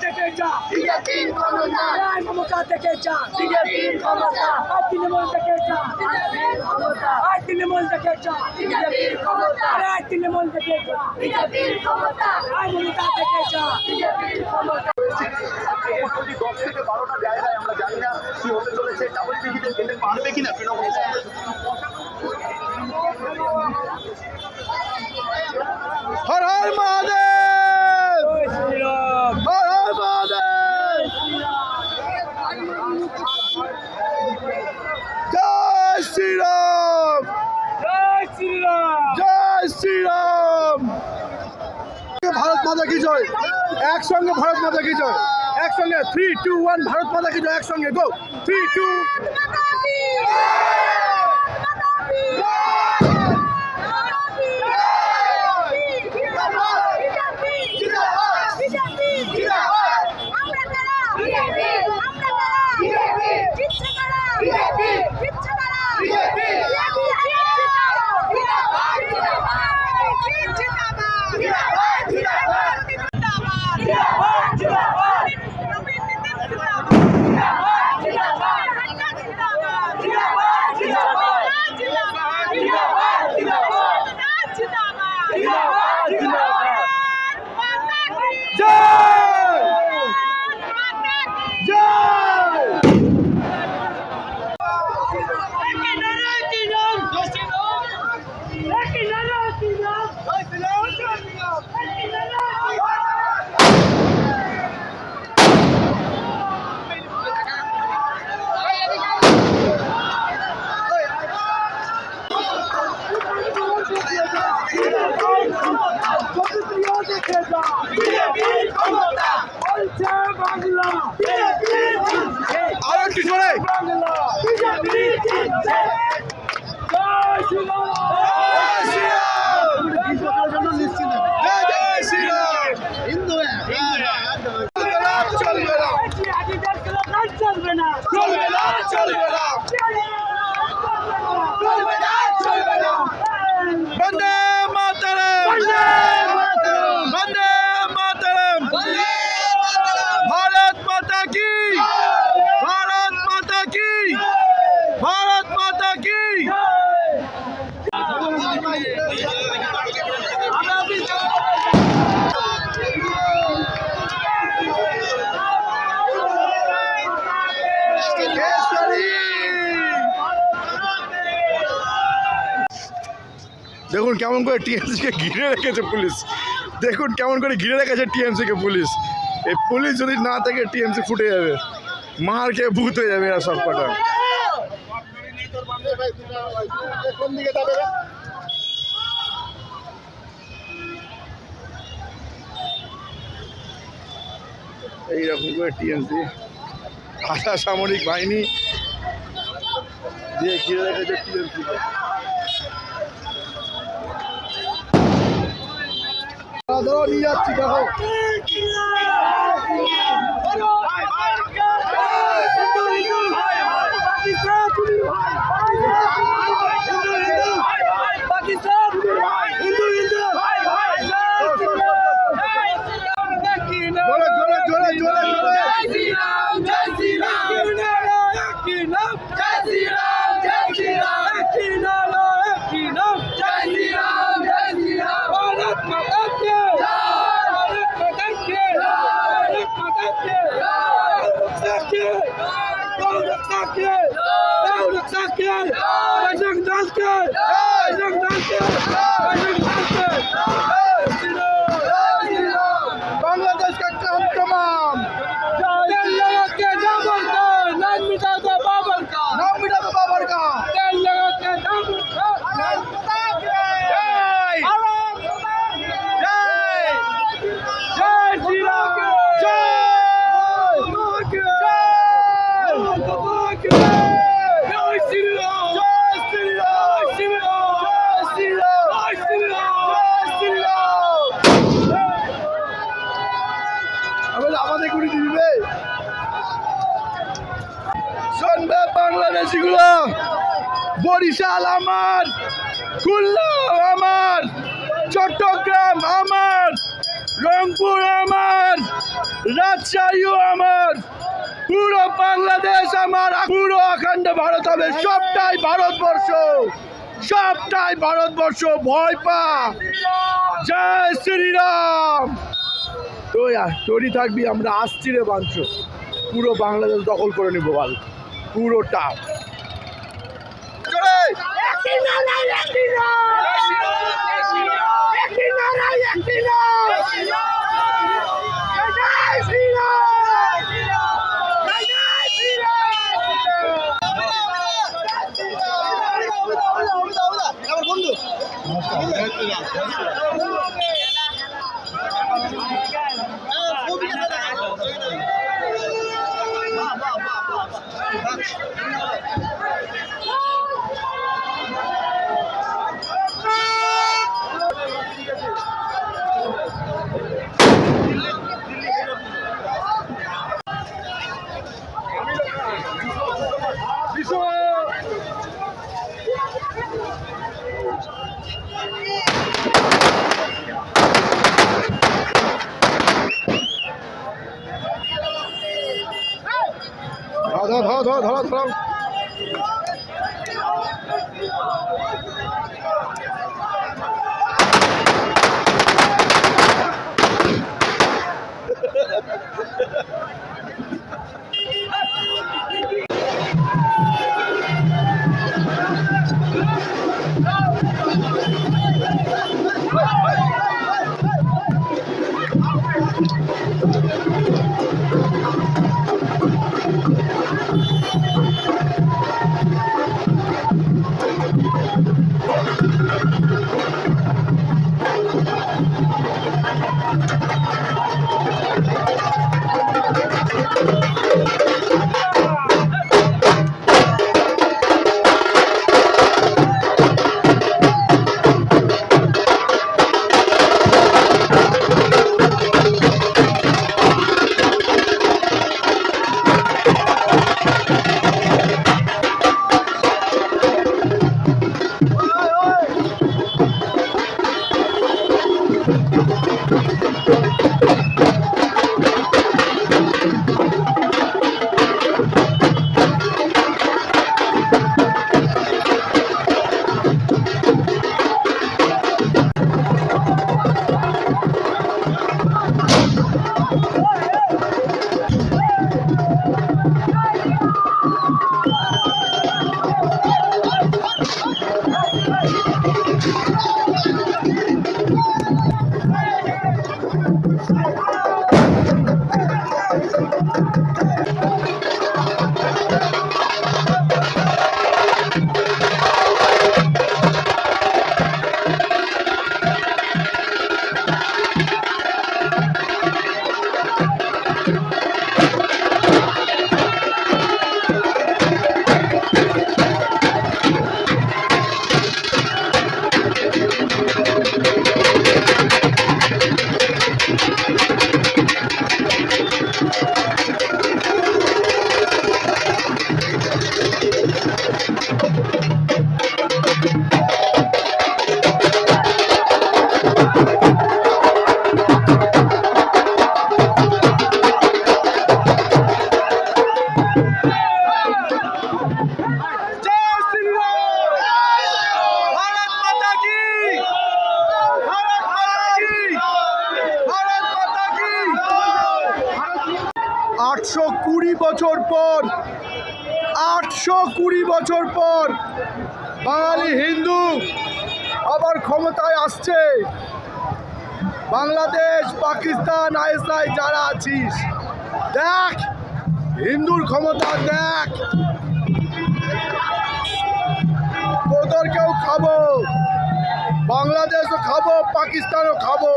থেকে যা বিজেপির ক্ষমতা মমতা থেকে যা বিজেপির ক্ষমতা তৃণমূল থেকে যা বিজেপির ক্ষমতা তৃণমূল থেকে যা বিজেপির ক্ষমতা তৃণমূল থেকে যা বিজেপির ক্ষমতা মমতা থেকে যা বিজেপির ক্ষমতা। 10 থেকে 12টা জায়গায় আমরা জানি না কি হতে চলেছে, ডাবল টিকিটে যেতে পারবে কিনা তৃণমূল। হর হর মহাদেব, হর হর মহাদেব, জয় শ্রীরাম, জয় শ্রীরাম, জয় শ্রীরাম। ভারত মাতা কি জয়, একসঙ্গে ভারত মাতা কি জয়, একসঙ্গে 3, 2, 1 ভারত মাতা কি জয়, একসঙ্গে গো 3, 2 আরো একটু জোরে বন্দে মাতরম, বন্দে মাতরম, भारत माता की, भारत माता की, भारत माता की। দেখুন কেমন করে টিএমসি কে ঘিরে রেখেছে পুলিশ, দেখুন কেমন করে ঘিরে রেখেছে টিএমসি কে পুলিশ। এই পুলিশ যদি না থাকে টিএমসি ফুটে যাবে, মার খেয়ে ভূত হয়ে যাবে এরা সব কটা। এইরকম করে টিএমসি আধা সামরিক বাহিনী দিয়ে ঘিরে রেখেছে টিএমসি কে। ধরো নিয়ে যাচ্ছি, দেখো बांग्लादेश का काम तमाम, नाम मिटा दो बाबर का, नाम मिटा दो बाबर का, বাংলাদেশিগুলো, বরিশাল আমার, খুলনা আমার, চট্টগ্রাম আমার, রংপুর আমার, রাজশাহীও আমার, পুরো বাংলাদেশ আমার, পুরো অখণ্ড ভারত হবে, সবটাই ভারতবর্ষ, সবটাই ভারতবর্ষ। ভয় পা, জয় শ্রীরাম। তো তৈরি থাকবি, আমরা আসছি রে বাঞ্চ, পুরো বাংলাদেশ দখল করে নেবো বল, পুরোটা। ধরো। বছর পর বাঙালি হিন্দু আবার ক্ষমতায় আসছে। বাংলাদেশ, পাকিস্তান, আইএসআই যারা আছিস, দেখ হিন্দুর ক্ষমতা, দেখ তোদেরকেও খাবো, বাংলাদেশও খাবো, পাকিস্তানও খাবো।